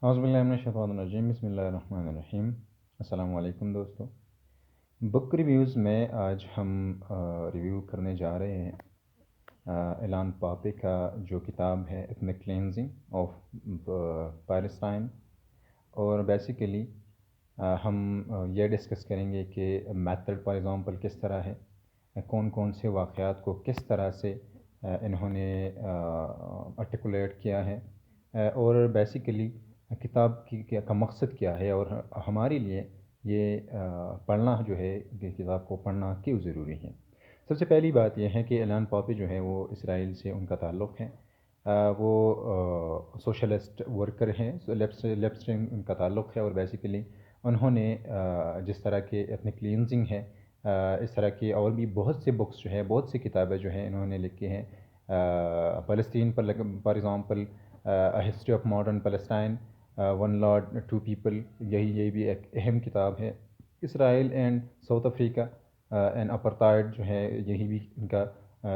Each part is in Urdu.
اعوذ باللہ من الشیطان الرجیم بسم اللہ الرحمن الرحیم۔ السلام علیکم دوستو۔ بک ریویوز میں آج ہم ریویو کرنے جا رہے ہیں ایلان پاپے کا جو کتاب ہے ایتھنک کلینزنگ آف پیلسٹائن، اور بیسیکلی ہم یہ ڈسکس کریں گے کہ میتھڈ فار ایگزامپل کس طرح ہے، کون کون سے واقعات کو کس طرح سے انہوں نے آرٹیکولیٹ کیا ہے، اور بیسیکلی کتاب کا مقصد کیا ہے، اور ہمارے لیے یہ پڑھنا جو ہے کہ کتاب کو پڑھنا کیوں ضروری ہے۔ سب سے پہلی بات یہ ہے کہ ایلان پاپے جو ہے وہ اسرائیل سے ان کا تعلق ہے، وہ سوشلسٹ ورکر ہیں، لیفٹ اسٹریم ان کا تعلق ہے، اور بیسیکلی انہوں نے جس طرح کے ایتھنک کلینزنگ ہے، اس طرح کی اور بھی بہت سے بکس جو ہے، بہت سی کتابیں جو ہیں انہوں نے لکھی ہیں فلسطین پر، for example history of modern Palestine, one lord two people, یہی بھی ایک اہم کتاب ہے۔ Israel and South Africa and apartheid جو ہے، یہی بھی ان کا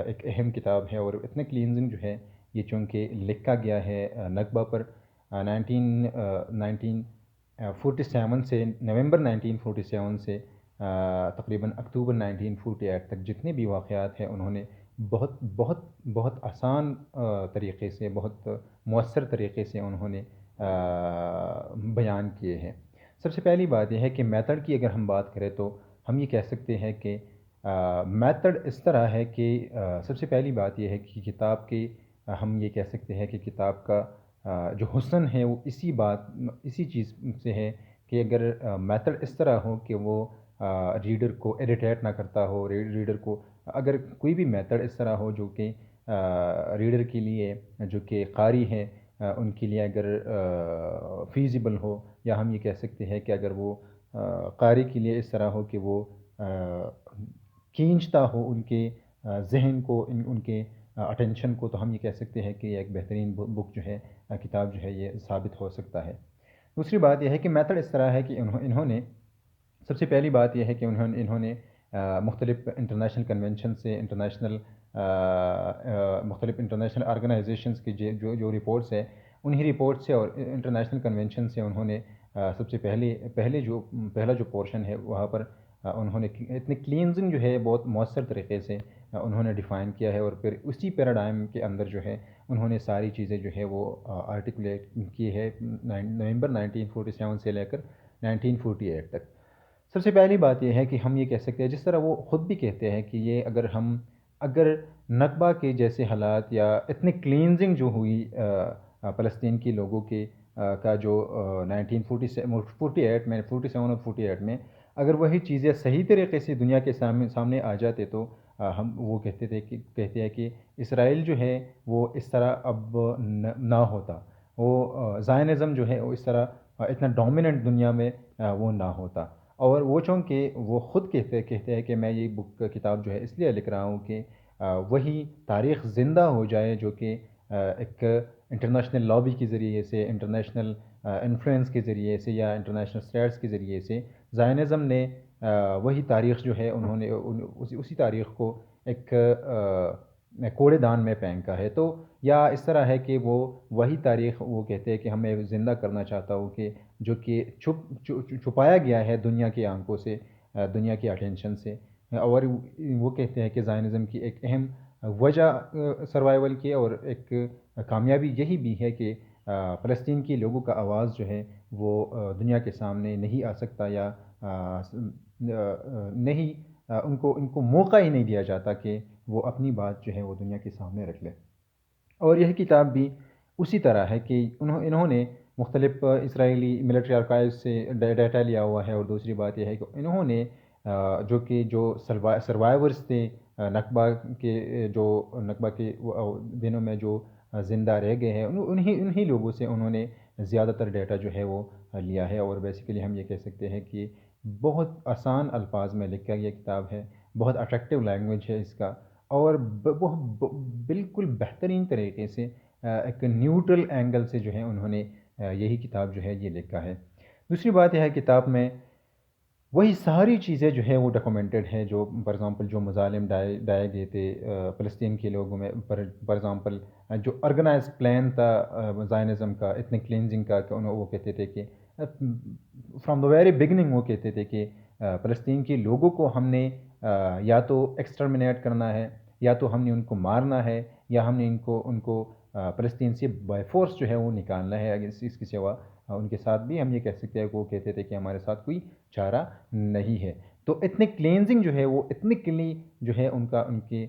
ایک اہم کتاب ہے۔ اور اتنے کلینزنگ جو ہے یہ چونکہ لکھا گیا ہے نکبہ پر، 1947 سے، نومبر 1947 سے تقریباً اکتوبر 1948 تک جتنے بھی واقعات ہیں انہوں نے بہت بہت بہت آسان طریقے سے، بہت مؤثر طریقے سے انہوں نے بیان کیے ہیں۔ سب سے پہلی بات یہ ہے کہ میتھڈ کی اگر ہم بات کریں تو ہم یہ کہہ سکتے ہیں کہ میتھڈ اس طرح ہے کہ سب سے پہلی بات یہ ہے کہ کتاب کی ہم یہ کہہ سکتے ہیں کہ کتاب کا جو حسن ہے وہ اسی چیز سے ہے کہ اگر میتھڈ اس طرح ہو کہ وہ ریڈر کو اریٹیٹ نہ کرتا ہو، ریڈر کو اگر کوئی بھی میتھڈ اس طرح ہو جو کہ ریڈر کے لیے، جو کہ قاری ہے ان کے لیے اگر فیزیبل ہو، یا ہم یہ کہہ سکتے ہیں کہ اگر وہ قاری کے لیے اس طرح ہو کہ وہ کھینچتا ہو ان کے ذہن کو، ان کے اٹینشن کو، تو ہم یہ کہہ سکتے ہیں کہ یہ ایک بہترین بک جو ہے، کتاب جو ہے، یہ ثابت ہو سکتا ہے۔ دوسری بات یہ ہے کہ میتھڈ اس طرح ہے کہ انہوں نے سب سے پہلی بات یہ ہے کہ انہوں نے مختلف انٹرنیشنل کنونشن سے، مختلف انٹرنیشنل آرگنائزیشنز کی جو رپورٹس ہے، انہی رپورٹ سے اور انٹرنیشنل کنونشن سے انہوں نے سب سے پہلا جو پورشن ہے وہاں پر انہوں نے اتنی کلینزنگ جو ہے بہت مؤثر طریقے سے انہوں نے ڈیفائن کیا ہے، اور پھر اسی پیراڈائم کے اندر جو ہے انہوں نے ساری چیزیں جو ہے وہ آرٹیکولیٹ کی ہے نومبر 1947 سے لے کر 1948 تک۔ سب سے پہلی بات یہ ہے کہ ہم یہ کہہ سکتے ہیں، جس طرح وہ خود بھی کہتے ہیں کہ یہ اگر نکبہ کے جیسے حالات یا اتنی کلینزنگ جو ہوئی فلسطین کے لوگوں کے کا جو 1947 میں 47 میں اگر وہی چیزیں صحیح طریقے سے دنیا کے سامنے آ جاتے تو وہ کہتے ہیں کہ اسرائیل جو ہے وہ اس طرح اب نہ ہوتا، وہ زائنزم جو ہے وہ اس طرح اتنا ڈومیننٹ دنیا میں وہ نہ ہوتا۔ اور وہ چونکہ وہ خود کہتے ہیں کہ میں یہ کتاب جو ہے اس لیے لکھ رہا ہوں کہ وہی تاریخ زندہ ہو جائے جو کہ ایک انٹرنیشنل لابی کے ذریعے سے، انٹرنیشنل انفلوئنس کے ذریعے سے، یا انٹرنیشنل اسٹیٹس کے ذریعے سے زائنزم نے وہی تاریخ جو ہے انہوں نے اسی تاریخ کو ایک کوڑے دان میں پھینکا ہے۔ تو یا اس طرح ہے کہ وہی تاریخ وہ کہتے ہیں کہ ہمیں زندہ کرنا چاہتا ہوں، کہ جو کہ چھپایا گیا ہے دنیا کی آنکھوں سے، دنیا کی اٹینشن سے۔ اور وہ کہتے ہیں کہ زائنزم کی ایک اہم وجہ سروائیول کی اور ایک کامیابی یہی بھی ہے کہ فلسطین کے لوگوں کا آواز جو ہے وہ دنیا کے سامنے نہیں آ سکتا، یا نہیں ان کو موقع ہی نہیں دیا جاتا کہ وہ اپنی بات جو ہے وہ دنیا کے سامنے رکھ لے۔ اور یہ کتاب بھی اسی طرح ہے کہ انہوں نے مختلف اسرائیلی ملٹری آرکائیو سے ڈیٹا لیا ہوا ہے، اور دوسری بات یہ ہے کہ انہوں نے جو سروائیورز تھے نکبہ کے دنوں میں جو زندہ رہ گئے ہیں، انہی لوگوں سے انہوں نے زیادہ تر ڈیٹا جو ہے وہ لیا ہے۔ اور بیسیکلی ہم یہ کہہ سکتے ہیں کہ بہت آسان الفاظ میں لکھا گیا کتاب ہے، بہت اٹریکٹیو لینگویج ہے اس کا، اور بالکل بہترین طریقے سے ایک نیوٹرل اینگل سے جو ہے انہوں نے یہی کتاب جو ہے یہ لکھا ہے۔ دوسری بات یہ ہے کتاب میں وہی ساری چیزیں جو ہے وہ ڈاکومنٹڈ ہیں، جو فار ایگزامپل جو مظالم ڈائے گئے تھے فلسطین کے لوگوں میں، فار ایگزامپل جو آرگنائز پلان تھا زائنزم کا، اتنے کلینزنگ کا، کہ وہ کہتے تھے کہ فرام دا ویری بگننگ وہ کہتے تھے کہ فلسطین کے لوگوں کو ہم نے یا تو ایکسٹرمنیٹ کرنا ہے، یا تو ہم نے ان کو مارنا ہے، یا ہم نے ان کو فلسطین سے بائی فورس جو ہے وہ نکالنا ہے، اگر اس کے سوا ان کے ساتھ بھی ہم یہ کہہ سکتے ہیں کہ وہ کہتے تھے کہ ہمارے ساتھ کوئی چارہ نہیں ہے۔ تو ایتھنک کلینزنگ جو ہے وہ ایتھنکلی جو ہے ان کی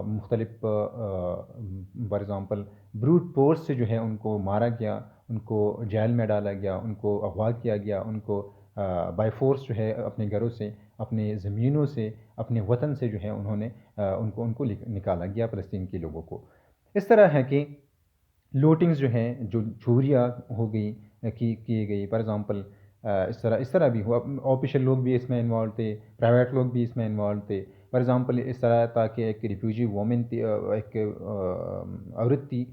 مختلف فار ایگزامپل بروٹ فورس سے جو ہے ان کو مارا گیا، ان کو جیل میں ڈالا گیا، ان کو اغوا کیا گیا، ان کو بائی فورس جو ہے اپنے گھروں سے، اپنے زمینوں سے، اپنے وطن سے جو ہے انہوں نے ان کو نکالا گیا فلسطین کے لوگوں کو۔ اس طرح ہے کہ لوٹنگز جو ہیں، جو چوریاں ہو گئی کی گئی، فار ایگزامپل اس طرح بھی ہوا، آفیشیل لوگ بھی اس میں انوالو تھے، پرائیویٹ لوگ بھی اس میں انوالو تھے۔ فار ایگزامپل اس طرح تھا کہ ایک ریفیوجی وومن تھی، ایک عورت تھی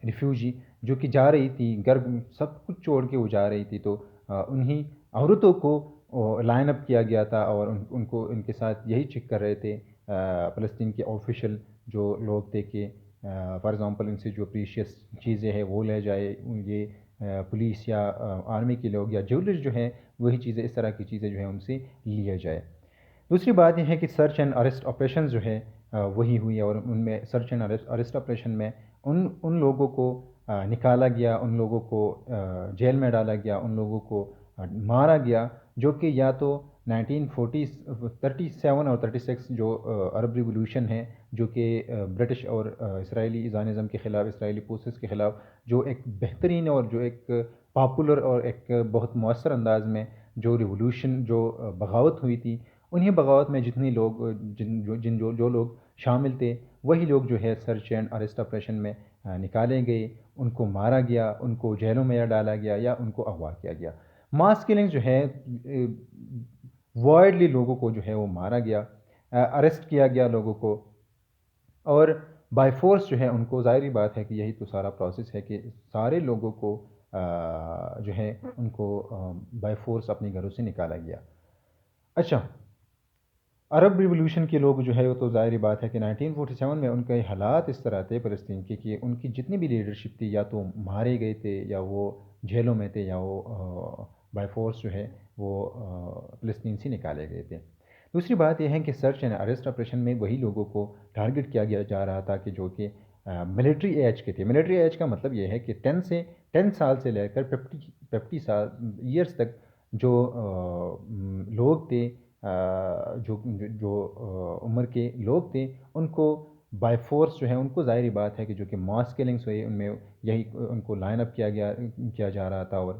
ریفیوجی، جو کہ جا رہی تھی گھر، سب کچھ چھوڑ کے وہ جا رہی تھی، تو انہی عورتوں کو لائن اپ کیا گیا تھا، اور ان کو ان کے ساتھ یہی چیک کر رہے تھے فلسطین کے آفیشیل جو لوگ تھے کہ فار ایگزامپل ان سے جو پریشیس چیزیں ہیں وہ لے جائے، یہ پولیس یا آرمی کے لوگ یا جیولرز جو ہیں، وہی چیزیں، اس طرح کی چیزیں جو ہیں ان سے لیا جائے۔ دوسری بات یہ ہے کہ سرچ اینڈ اریسٹ آپریشن جو ہے وہی ہوئی، اور ان میں سرچ اینڈ اریسٹ آپریشن میں ان لوگوں کو نکالا گیا، ان لوگوں کو جیل میں ڈالا گیا، ان لوگوں کو مارا گیا، جو کہ یا تو 1937 اور 36 جو عرب ریولوشن ہے، جو کہ برٹش اور اسرائیلی زائنزم کے خلاف، اسرائیلی فورسز کے خلاف، جو ایک بہترین اور جو ایک پاپولر اور ایک بہت مؤثر انداز میں جو ریولوشن، جو بغاوت ہوئی تھی، انہی بغاوت میں جتنے لوگ جو لوگ شامل تھے، وہی لوگ جو ہے سرچ اینڈ اریسٹ آپریشن میں نکالے گئے، ان کو مارا گیا، ان کو جیلوں میں ڈالا گیا، یا ان کو اغوا کیا گیا۔ ماس کلنگ جو ہے وائڈلی لوگوں کو جو ہے وہ مارا گیا، اریسٹ کیا گیا لوگوں کو، اور بائی فورس جو ہے ان کو، ظاہری بات ہے کہ یہی تو سارا پروسیس ہے کہ سارے لوگوں کو جو ہے ان کو بائی فورس اپنے گھروں سے نکالا گیا۔ اچھا، عرب ریولوشن کے لوگ جو ہے وہ تو ظاہری بات ہے کہ 1947 میں ان کے حالات اس طرح تھے فلسطین کے کہ ان کی جتنی بھی لیڈرشپ تھی، یا تو مارے گئے تھے، یا وہ جیلوں میں تھے، یا وہ بائی فورس جو ہے وہ فلسطین سے نکالے گئے تھے۔ دوسری بات یہ ہے کہ سرچ اینڈ اریسٹ آپریشن میں وہی لوگوں کو ٹارگٹ کیا جا رہا تھا کہ جو کہ ملٹری ایج کے تھے۔ ملٹری ایج کا مطلب یہ ہے کہ 10 سال سے لے کر 50 سال ایئرس تک جو لوگ تھے، جو جو عمر کے لوگ تھے، ان کو بائی فورس جو ہے ان کو، ظاہری بات ہے کہ جو کہ ماس کلنگس ہوئی، ان میں یہی ان کو لائن اپ کیا جا رہا تھا، اور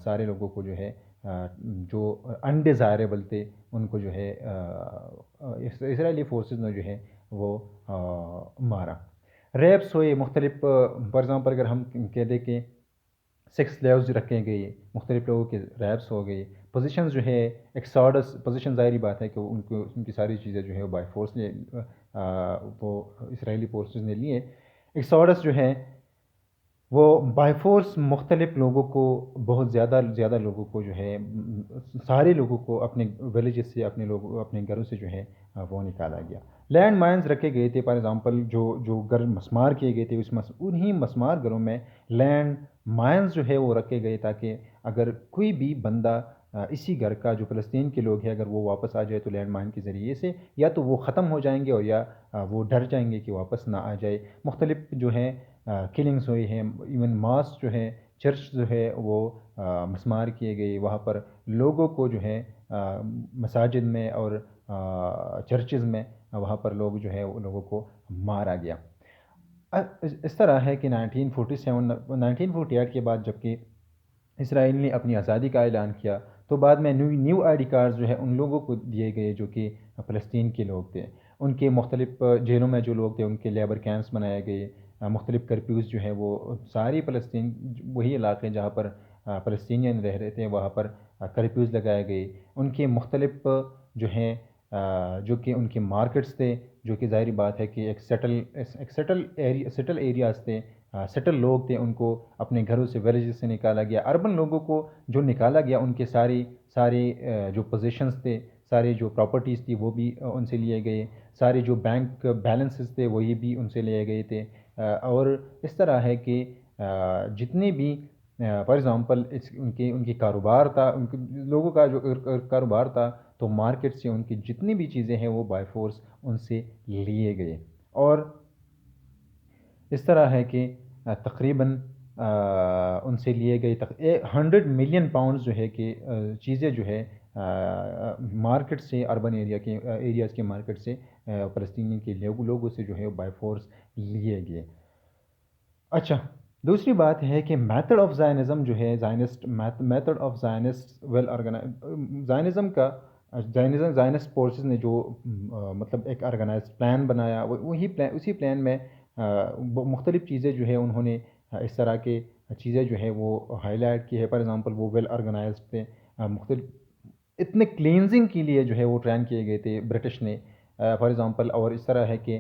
سارے لوگوں کو جو ہے جو انڈیزائریبل تھے ان کو جو ہے اسرائیلی فورسز نے جو ہے وہ مارا۔ ریپس ہوئے مختلف، فار ایگزامپل اگر ہم کہہ دیں کہ 6 سلیوز رکھے گئے، مختلف لوگوں کے ریپس ہو گئی، پوزیشنز جو ہے ایکسارڈس پوزیشن، ظاہری بات ہے کہ ان کی ساری چیزیں جو ہے وہ بائی فورس نے وہ اسرائیلی فورسز نے لیے۔ ایکسارڈس جو ہے وہ بائی فورس مختلف لوگوں کو، بہت زیادہ لوگوں کو جو ہے، سارے لوگوں کو اپنے ولیجز سے، اپنے گھروں سے جو ہے وہ نکالا گیا۔ لینڈ مائنز رکھے گئے تھے، فار ایگزامپل جو گھر مسمار کیے گئے تھے، انہی مسمار گھروں میں لینڈ مائنز جو ہے وہ رکھے گئے، تاکہ اگر کوئی بھی بندہ اسی گھر کا، جو فلسطین کے لوگ ہیں، اگر وہ واپس آ جائے تو لینڈ مائن کے ذریعے سے یا تو وہ ختم ہو جائیں گے، اور یا وہ ڈر جائیں گے کہ واپس نہ آ جائے۔ مختلف جو ہیں کلنگز ہوئی ہیں، ایون ماس جو ہے، چرچ جو ہے وہ مسمار کیے گئے، وہاں پر لوگوں کو جو ہے مساجد میں اور چرچز میں، وہاں پر لوگ جو ہے وہ لوگوں کو مارا گیا۔ اس طرح ہے کہ 1948 کے بعد جب کہ اسرائیل نے اپنی آزادی کا اعلان کیا، تو بعد میں نیو آئی ڈی کارڈز جو ہے ان لوگوں کو دیے گئے جو کہ فلسطین کے لوگ تھے۔ ان کے مختلف جیلوں میں جو لوگ تھے ان کے لیبر کیمپس بنائے گئے، مختلف کرفیوز جو ہے وہ ساری فلسطین، وہی علاقے جہاں پر فلسطینین رہ رہے تھے، وہاں پر کرفیوز لگائے گئے۔ ان کے مختلف جو ہیں جو کہ ان کے مارکیٹس تھے، جو کہ ظاہری بات ہے کہ ایک سیٹل ایریاز تھے سیٹل لوگ تھے ان کو اپنے گھروں سے ویلیجز سے نکالا گیا. اربن لوگوں کو جو نکالا گیا ان کے سارے جو پوزیشنز تھے, سارے جو پراپرٹیز تھی وہ بھی ان سے لیے گئے, سارے جو بینک بیلنسز تھے وہی بھی ان سے لیے گئے تھے. اور اس طرح ہے کہ جتنے بھی فار ایگزامپل ان کی کاروبار تھا, ان کے لوگوں کا جو کاروبار تھا, تو مارکیٹ سے ان کی جتنی بھی چیزیں ہیں وہ بائی فورس ان سے لیے گئے. اور اس طرح ہے کہ تقریباً ان سے لیے گئے 100 ملین پاؤنڈز جو ہے کہ چیزیں جو ہے مارکیٹ سے, اربن ایریاز کے مارکیٹ سے فلسطینی کے لوگوں سے جو ہے بائی فورس لیے گئے. اچھا, دوسری بات ہے کہ میتھڈ آف زائنزم جو ہے, method of Zionist well Zionism کا زائنسٹ فورسز نے جو مطلب ایک آرگنائز پلان بنایا, اسی پلان میں مختلف چیزیں جو ہے انہوں نے اس طرح کے چیزیں جو ہے وہ ہائی لائٹ کی ہے. فار ایگزامپل وہ ویل آرگنائزڈ تھے, مختلف اتنے کلینزنگ کے لیے جو ہے وہ ٹرین کیے گئے تھے برٹش نے فار ایگزامپل. اور اس طرح ہے کہ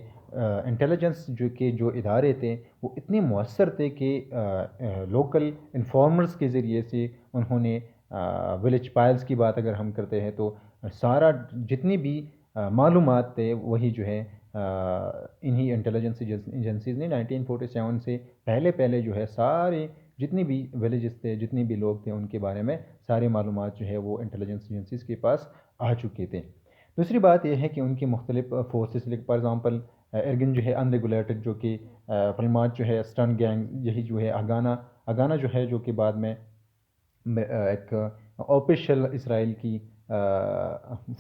انٹیلیجنس جو ادارے تھے وہ اتنے مؤثر تھے کہ لوکل انفارمرز کے ذریعے سے انہوں نے ولیج پائلز کی بات اگر ہم کرتے ہیں تو سارا جتنی بھی معلومات تھے وہی جو ہے انہی انٹیلیجنس ایجنسیز نے 1947 سے پہلے جو ہے سارے جتنی بھی ولیجز تھے, جتنے بھی لوگ تھے, ان کے بارے میں سارے معلومات جو ہے وہ انٹیلیجنس ایجنسیز کے پاس آ چکے تھے. دوسری بات یہ ہے کہ ان کی مختلف فورسز, فار ایگزامپل ارگن جو ہے ان ریگولیٹڈ, جو کہ پلمات جو ہے اسٹن گینگ, یہی جو ہے اگانا جو ہے جو کہ بعد میں ایک آفیشیل اسرائیل کی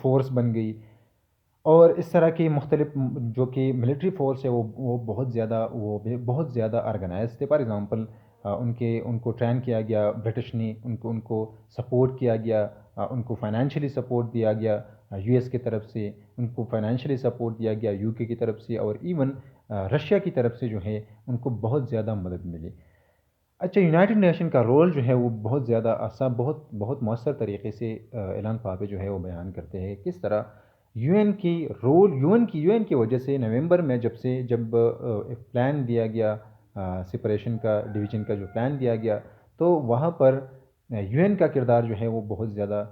فورس بن گئی. اور اس طرح کی مختلف جو کہ ملٹری فورس ہے وہ بہت زیادہ آرگنائز تھے. فار ایگزامپل ان کو ٹرین کیا گیا برٹش نے, ان کو سپورٹ کیا گیا, ان کو فائنینشلی سپورٹ دیا گیا یو ایس کی طرف سے, ان کو فائنینشلی سپورٹ دیا گیا یو کے کی طرف سے, اور ایون رشیا کی طرف سے جو ہے ان کو بہت زیادہ مدد ملی. اچھا, یونائٹڈ نیشن کا رول جو ہے وہ بہت زیادہ بہت مؤثر طریقے سے اعلان پاپے جو ہے وہ بیان کرتے ہیں کس طرح یو این کی وجہ سے نومبر میں جب ایک پلان دیا گیا سپریشن کا, ڈویژن کا جو پلان دیا گیا, تو وہاں پر یو این کا کردار جو ہے وہ بہت زیادہ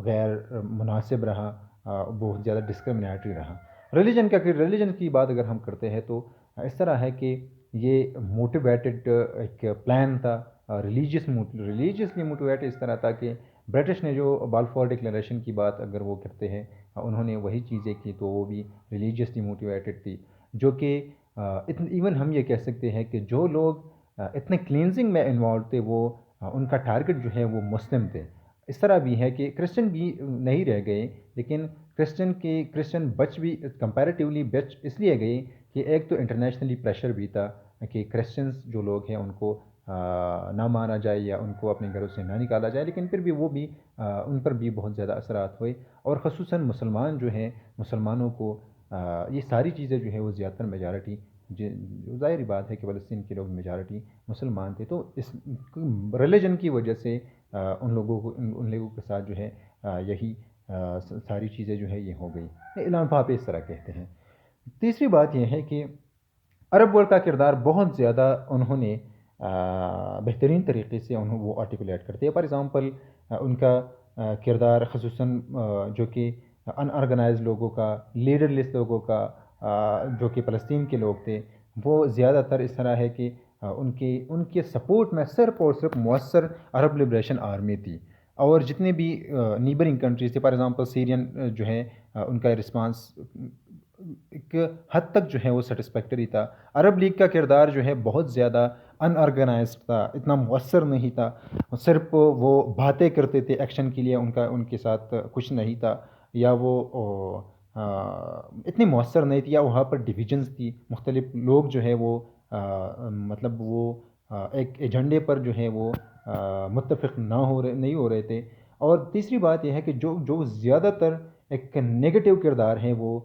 غیر مناسب رہا, بہت زیادہ ڈسکرمنیٹری رہا. ریلیجن کی بات اگر ہم کرتے ہیں تو اس طرح ہے کہ یہ موٹیویٹڈ ایک پلان تھا, ریلیجیسلی موٹیویٹڈ اس طرح تھا کہ برٹش نے جو بالفور ڈکلیریشن کی بات اگر وہ کرتے ہیں, انہوں نے وہی چیزیں کی تو وہ بھی ریلیجیسلی موٹیویٹڈ تھی, جو کہ ایون ہم یہ کہہ سکتے ہیں کہ جو لوگ اتنے کلینزنگ میں انوالو تھے وہ ان کا ٹارگٹ جو ہے وہ مسلم تھے. اس طرح بھی ہے کہ کرسچن بھی نہیں رہ گئے, لیکن کرسچن کمپیریٹیولی بچ اس لیے گئے کہ ایک تو انٹرنیشنلی پریشر بھی تھا کہ کرسچنز جو لوگ ہیں ان کو نہ مارا جائے یا ان کو اپنے گھروں سے نہ نکالا جائے, لیکن پھر بھی ان پر بھی بہت زیادہ اثرات ہوئے. اور خصوصاً مسلمان جو ہیں, مسلمانوں کو یہ ساری چیزیں جو ہے وہ زیادہ تر میجارٹی, جو ظاہری بات ہے کہ فلسطین کے لوگ میجارٹی مسلمان تھے, تو اس ریلیجن کی وجہ سے ان لوگوں کے ساتھ جو ہے یہی ساری چیزیں جو ہے یہ ہو گئی. اعلان پاپے اس طرح کہتے ہیں. تیسری بات یہ ہے کہ عرب ورلڈ کا کردار بہت زیادہ انہوں نے بہترین طریقے سے وہ آرٹیکولیٹ کرتے ہیں. فار ایگزامپل ان کا کردار خصوصاً جو کہ ان آرگنائز لوگوں کا, لیڈر لیس لوگوں کا, جو کہ فلسطین کے لوگ تھے, وہ زیادہ تر اس طرح ہے کہ ان کے سپورٹ میں صرف اور صرف مؤثر عرب لبریشن آرمی تھی. اور جتنے بھی نیبرنگ کنٹریز تھے, فار ایگزامپل سیرین جو ہے ان کا رسپانس ایک حد تک جو ہے وہ سیٹسفیکٹری تھا. عرب لیگ کا کردار جو ہے بہت زیادہ ان آرگنائزڈ تھا, اتنا مؤثر نہیں تھا, صرف وہ باتیں کرتے تھے, ایکشن کے لیے ان کے ساتھ کچھ نہیں تھا, یا وہ اتنی مؤثر نہیں تھی, یا وہاں پر ڈویژنز تھی, مختلف لوگ جو ہے وہ مطلب وہ ایک ایجنڈے پر جو ہے وہ متفق نہیں ہو رہے تھے. اور تیسری بات یہ ہے کہ جو زیادہ تر ایک نیگیٹو کردار ہے وہ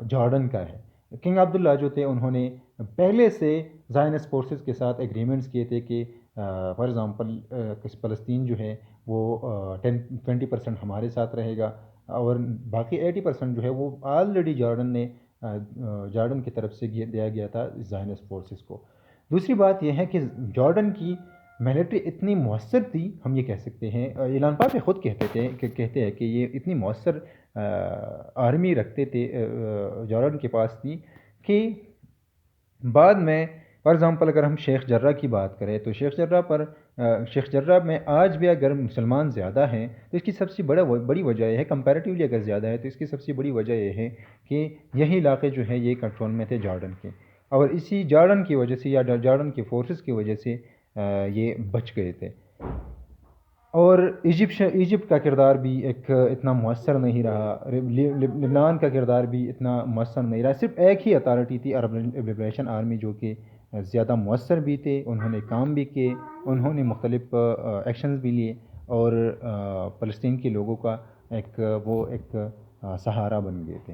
جارڈن کا ہے. کنگ عبداللہ جو تھے انہوں نے پہلے سے زائنسٹ فورسز کے ساتھ ایگریمنٹس کیے تھے کہ فار ایگزامپل فلسطین جو ہے وہ 20% ہمارے ساتھ رہے گا, اور باقی 80% جو ہے وہ آلریڈی جارڈن کی طرف سے دیا گیا تھا زائنسٹ فورسز کو. دوسری بات یہ ہے کہ جارڈن کی ملٹری اتنی مؤثر تھی، ہم یہ کہہ سکتے ہیں، اعلان پاک خود کہتے ہیں کہ یہ اتنی مؤثر آرمی رکھتے تھے، جارڈن کے پاس تھی کہ بعد میں فار ایگزامپل اگر ہم شیخ جرہ کی بات کریں تو شیخ جرہ میں آج بھی اگر مسلمان زیادہ ہیں تو اس کی سب سے بڑی وجہ یہ ہے، کمپیریٹیولی اگر زیادہ ہے تو اس کی سب سے بڑی وجہ یہ ہے کہ یہی علاقے جو ہیں یہ کنٹرول میں تھے جارڈن کے، اور اسی جارڈن کی وجہ سے یا جارڈن کے فورسز کی وجہ سے یہ بچ گئے تھے۔ اور ایجپٹ کا کردار بھی اتنا مؤثر نہیں رہا، لبنان کا کردار بھی اتنا مؤثر نہیں رہا، صرف ایک ہی اتھارٹی تھی، عرب لبریشن آرمی، جو کہ زیادہ مؤثر بھی تھے، انہوں نے کام بھی کیے، انہوں نے مختلف ایکشنز بھی لیے، اور فلسطین کے لوگوں کا ایک سہارا بن گئے تھے۔